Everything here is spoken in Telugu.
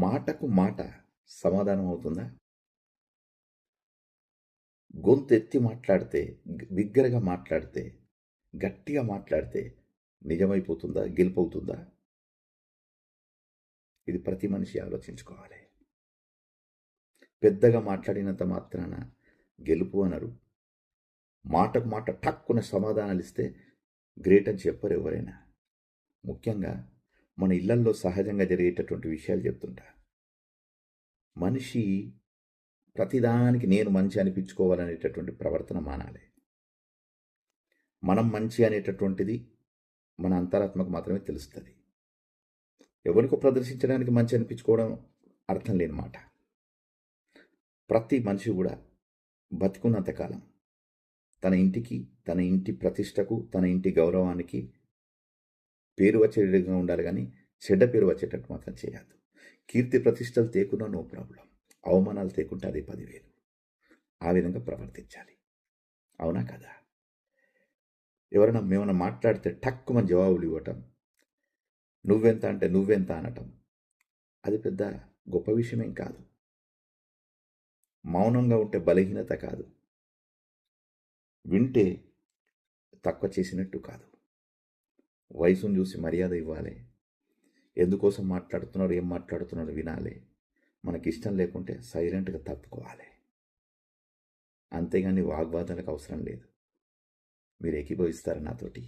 మాటకు మాట సమాధానం అవుతుందా? గొంతెత్తి మాట్లాడితే, బిగ్గరగా మాట్లాడితే, గట్టిగా మాట్లాడితే నిజమైపోతుందా? గెలుపవుతుందా? ఇది ప్రతి మనిషి ఆలోచించుకోవాలి. పెద్దగా మాట్లాడినంత మాత్రాన గెలుపు అనరు. మాటకు మాట టక్కున సమాధానాలు ఇస్తే గ్రేట్ అని చెప్పరు ఎవరైనా. ముఖ్యంగా మన ఇళ్లల్లో సహజంగా జరిగేటటువంటి విషయాలు చెప్తుంటా. మనిషి ప్రతిదానికి నేను మంచి అనిపించుకోవాలనేటటువంటి ప్రవర్తన మానాలి. మనం మంచి అనేటటువంటిది మన అంతరాత్మకు మాత్రమే తెలుస్తుంది. ఎవరికో ప్రదర్శించడానికి మంచి అనిపించుకోవడం అర్థం లేని మాట. ప్రతి మనిషి కూడా బతికున్నంతకాలం తన ఇంటికి, తన ఇంటి ప్రతిష్టకు, తన ఇంటి గౌరవానికి పేరు వచ్చేటట్టుగా ఉండాలి, కానీ చెడ్డ పేరు వచ్చేటట్టు మాత్రం చేయద్దు. కీర్తి ప్రతిష్టలు తేకున్నా నో ప్రాబ్లం, అవమానాలు తేకుంటే అది 10,000. ఆ విధంగా ప్రవర్తించాలి. అవునా కదా? ఎవరైనా మేమన్నా మాట్లాడితే టక్కుమని జవాబులు ఇవ్వటం, నువ్వెంత అంటే నువ్వెంత అనటం, అది పెద్ద గొప్ప విషయమేం కాదు. మౌనంగా ఉంటే బలహీనత కాదు, వింటే తక్కువ చేసినట్టు కాదు. వయసును చూసి మర్యాద ఇవ్వాలి. ఎందుకోసం మాట్లాడుతున్నారు, ఏం మాట్లాడుతున్నారో వినాలి. మనకిష్టం లేకుంటే సైలెంట్గా తప్పుకోవాలి. అంతేగాని వాగ్వాదాలకు అవసరం లేదు. మీరు ఏకీభవిస్తారా నాతోటి?